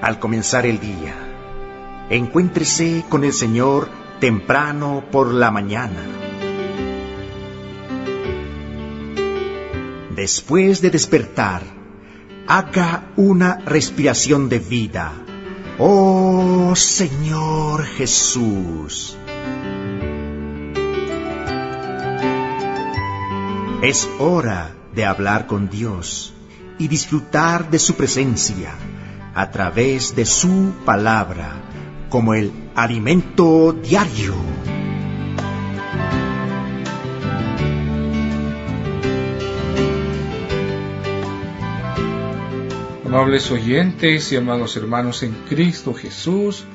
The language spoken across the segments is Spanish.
al comenzar el día. Encuéntrese con el Señor temprano por la mañana. Después de despertar, haga una respiración de vida. ¡Oh, Señor Jesús! Es hora de hablar con Dios y disfrutar de su presencia a través de su palabra como el alimento diario. Amables oyentes y amados hermanos en Cristo Jesús,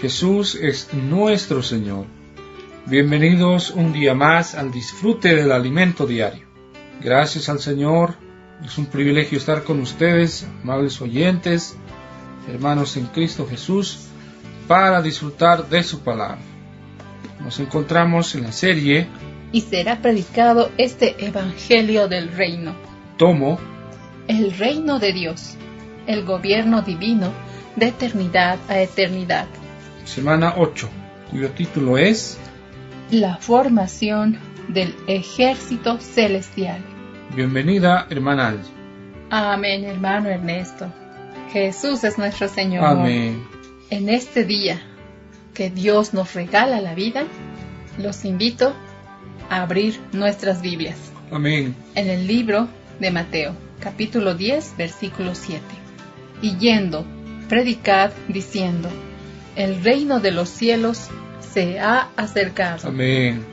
Jesús es nuestro Señor. Bienvenidos un día más al disfrute del alimento diario. Gracias al Señor, es un privilegio estar con ustedes, amables oyentes, hermanos en Cristo Jesús, para disfrutar de su palabra. Nos encontramos en la serie Y será predicado este Evangelio del Reino. Tomo El reino de Dios, el gobierno divino de eternidad a eternidad. Semana 8, cuyo título es La formación del ejército celestial. Bienvenida, hermana Aldi. Amén, hermano Ernesto. Jesús es nuestro Señor. Amén. En este día que Dios nos regala la vida, los invito a abrir nuestras Biblias. Amén. En el libro de Mateo, capítulo 10, versículo 7. Y yendo, predicad diciendo, el reino de los cielos se ha acercado. Amén.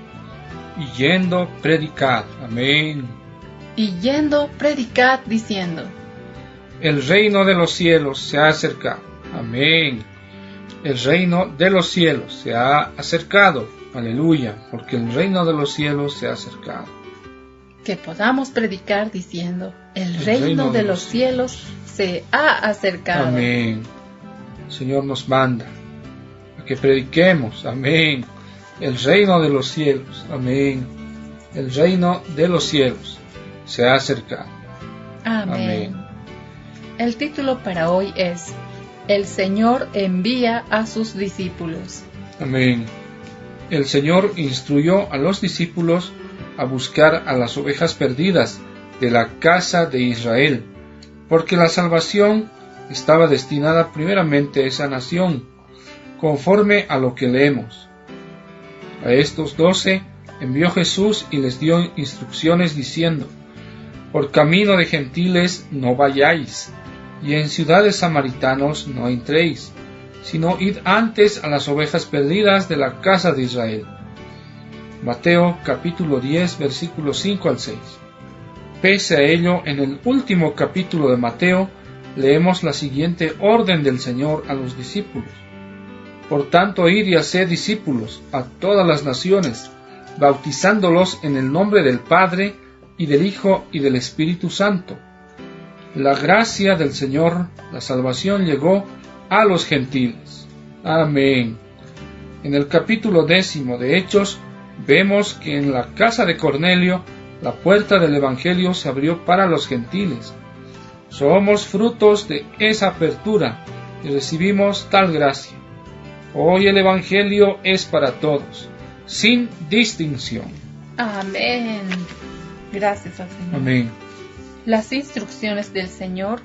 Y yendo, predicad. Amén. Y yendo, predicad diciendo, El reino de los cielos se ha acercado. Amén. El reino de los cielos se ha acercado. Aleluya, porque el reino de los cielos se ha acercado. que podamos predicar diciendo, el reino de los cielos se ha acercado. Amén. El Señor nos manda a que prediquemos. Amén. El reino de los cielos. Amén. El reino de los cielos se ha acercado. Amén. Amén. El título para hoy es, el Señor envía a sus discípulos. Amén. El Señor instruyó a los discípulos a buscar a las ovejas perdidas de la casa de Israel, porque la salvación estaba destinada primeramente a esa nación, conforme a lo que leemos. A estos 12 envió Jesús y les dio instrucciones diciendo, por camino de gentiles no vayáis, y en ciudades samaritanos no entréis, sino id antes a las ovejas perdidas de la casa de Israel. Mateo capítulo 10 versículos 5 al 6. Pese a ello, en el último capítulo de Mateo, leemos la siguiente orden del Señor a los discípulos. Por tanto, id y haced discípulos a todas las naciones, bautizándolos en el nombre del Padre, y del Hijo, y del Espíritu Santo. La gracia del Señor, la salvación llegó a los gentiles. Amén. En el capítulo 10 de Hechos, vemos que en la casa de Cornelio, la puerta del Evangelio se abrió para los gentiles. Somos frutos de esa apertura y recibimos tal gracia. Hoy el Evangelio es para todos, sin distinción. Amén. Gracias al Señor. Amén. Las instrucciones del Señor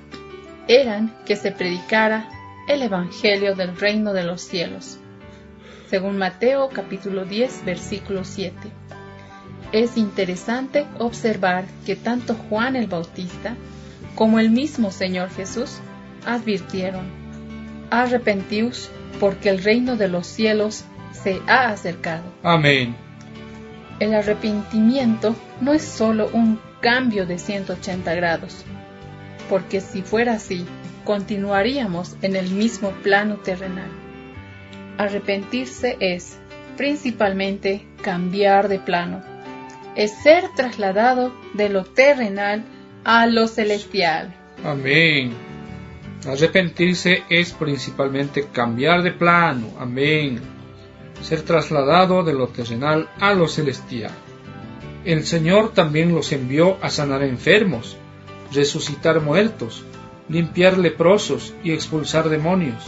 eran que se predicara el Evangelio del reino de los cielos, según Mateo capítulo 10 versículo 7. Es interesante observar que tanto Juan el Bautista como el mismo Señor Jesús advirtieron, arrepentíos porque el reino de los cielos se ha acercado. Amén. El arrepentimiento no es solo un cambio de 180 grados, porque si fuera así, continuaríamos en el mismo plano terrenal. Arrepentirse es, principalmente, cambiar de plano. Es ser trasladado de lo terrenal a lo celestial. Amén. Arrepentirse es principalmente cambiar de plano. Amén. Ser trasladado de lo terrenal a lo celestial. El Señor también los envió a sanar enfermos, resucitar muertos, limpiar leprosos y expulsar demonios,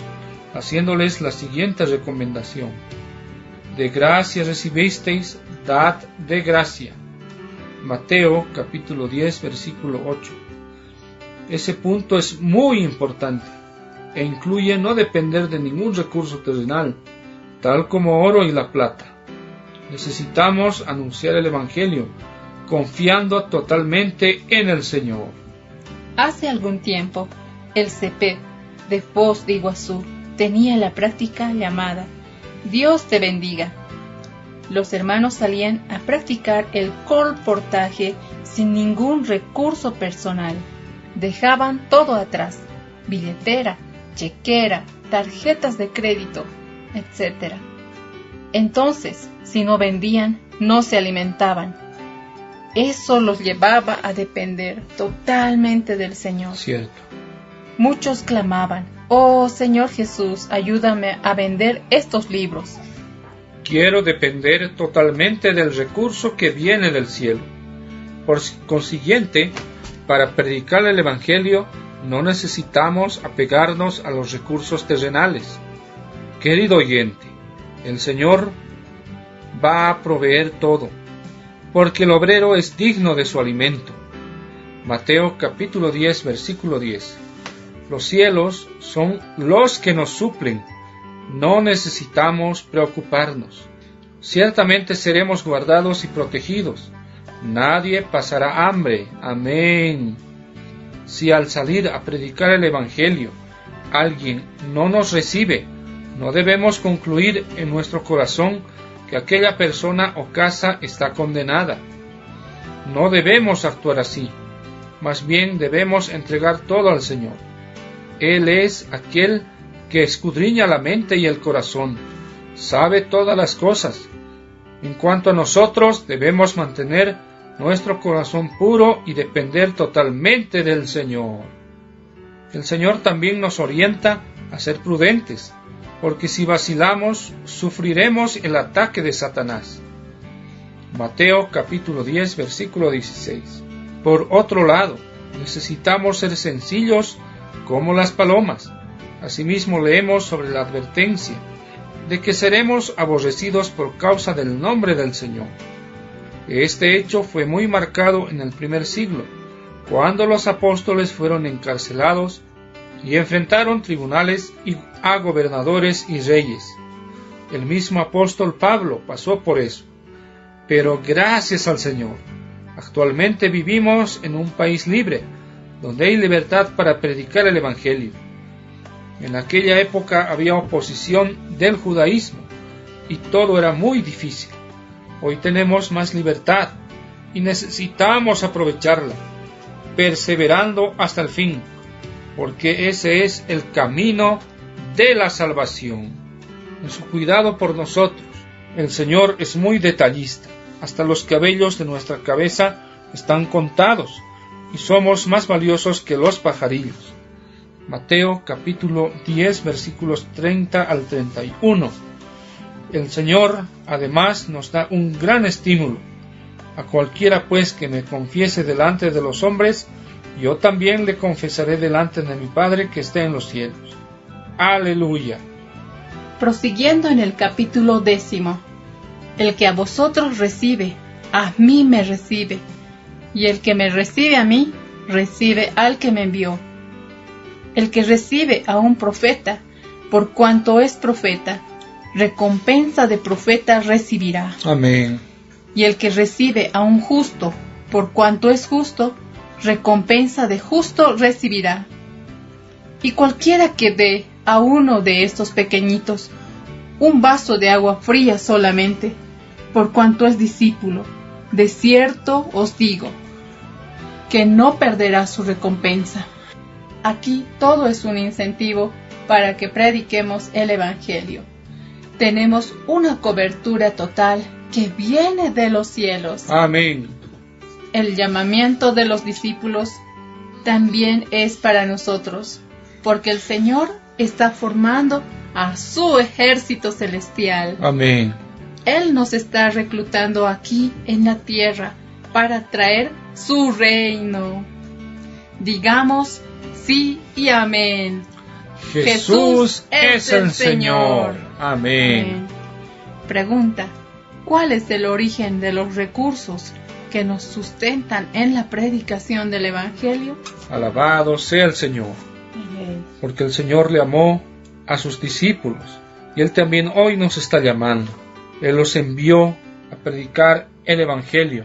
haciéndoles la siguiente recomendación: de gracia recibisteis, dad de gracia. Mateo capítulo 10 versículo 8. Ese punto es muy importante e incluye no depender de ningún recurso terrenal, tal como oro y la plata. Necesitamos anunciar el Evangelio confiando totalmente en el Señor. Hace algún tiempo, el CP de Foz de Iguazú tenía la práctica llamada Dios te bendiga. Los hermanos salían a practicar el colportaje sin ningún recurso personal. Dejaban todo atrás: billetera, chequera, tarjetas de crédito, etc. Entonces, si no vendían, no se alimentaban. Eso los llevaba a depender totalmente del Señor. Cierto. Muchos clamaban: «Oh Señor Jesús, ayúdame a vender estos libros». Quiero depender totalmente del recurso que viene del cielo. Por consiguiente, para predicar el Evangelio no necesitamos apegarnos a los recursos terrenales. Querido oyente, el Señor va a proveer todo, porque el obrero es digno de su alimento. Mateo capítulo 10 versículo 10. Los cielos son los que nos suplen. No necesitamos preocuparnos. Ciertamente seremos guardados y protegidos. Nadie pasará hambre. Amén. Si al salir a predicar el Evangelio alguien no nos recibe, no debemos concluir en nuestro corazón que aquella persona o casa está condenada. No debemos actuar así. Más bien debemos entregar todo al Señor. Él es aquel que escudriña la mente y el corazón, sabe todas las cosas. En cuanto a nosotros, debemos mantener nuestro corazón puro y depender totalmente del Señor. El Señor también nos orienta a ser prudentes, porque si vacilamos, sufriremos el ataque de Satanás. Mateo capítulo 10 versículo 16. Por otro lado, necesitamos ser sencillos como las palomas. Asimismo leemos sobre la advertencia de que seremos aborrecidos por causa del nombre del Señor. Este hecho fue muy marcado en el primer siglo, cuando los apóstoles fueron encarcelados y enfrentaron tribunales a gobernadores y reyes. El mismo apóstol Pablo pasó por eso. Pero gracias al Señor, actualmente vivimos en un país libre, donde hay libertad para predicar el Evangelio. En aquella época había oposición del judaísmo y todo era muy difícil. Hoy tenemos más libertad y necesitamos aprovecharla, perseverando hasta el fin, porque ese es el camino de la salvación. En su cuidado por nosotros, el Señor es muy detallista. Hasta los cabellos de nuestra cabeza están contados y somos más valiosos que los pajarillos. Mateo capítulo 10 versículos 30 al 31. El Señor además nos da un gran estímulo. A cualquiera pues que me confiese delante de los hombres, yo también le confesaré delante de mi Padre que está en los cielos. Aleluya. Prosiguiendo en el capítulo 10. El que a vosotros recibe, a mí me recibe, y el que me recibe a mí, recibe al que me envió. El que recibe a un profeta, por cuanto es profeta, recompensa de profeta recibirá. Amén. Y el que recibe a un justo, por cuanto es justo, recompensa de justo recibirá. Y cualquiera que dé a uno de estos pequeñitos un vaso de agua fría solamente, por cuanto es discípulo, de cierto os digo, que no perderá su recompensa. Aquí todo es un incentivo para que prediquemos el Evangelio. Tenemos una cobertura total que viene de los cielos. Amén. El llamamiento de los discípulos también es para nosotros, porque el Señor está formando a su ejército celestial. Amén. Él nos está reclutando aquí en la tierra para traer su reino. Digamos Sí y amén. Jesús es el Señor. Amén. Pregunta: ¿cuál es el origen de los recursos que nos sustentan en la predicación del Evangelio? Alabado sea el Señor, porque el Señor le amó a sus discípulos y Él también hoy nos está llamando. Él los envió a predicar el Evangelio.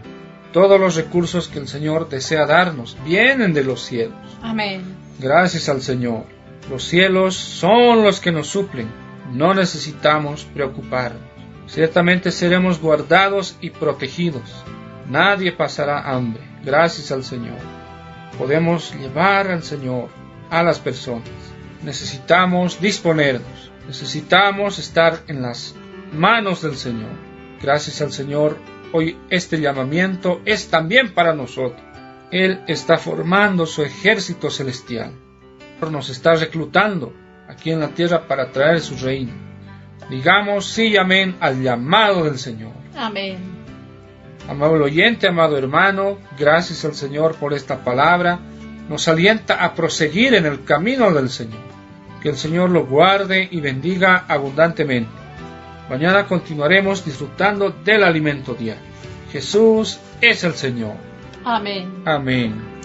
Todos los recursos que el Señor desea darnos vienen de los cielos. Amén. Gracias al Señor. Los cielos son los que nos suplen. No necesitamos preocuparnos. Ciertamente seremos guardados y protegidos. Nadie pasará hambre. Gracias al Señor. Podemos llevar al Señor a las personas. Necesitamos disponernos. Necesitamos estar en las manos del Señor. Gracias al Señor, hoy este llamamiento es también para nosotros. Él está formando su ejército celestial. Nos está reclutando aquí en la tierra para traer su reino. Digamos sí y amén al llamado del Señor. Amén. Amable oyente, amado hermano, gracias al Señor por esta palabra. Nos alienta a proseguir en el camino del Señor. Que el Señor lo guarde y bendiga abundantemente. Mañana continuaremos disfrutando del alimento diario. Jesús es el Señor. Amén. Amén.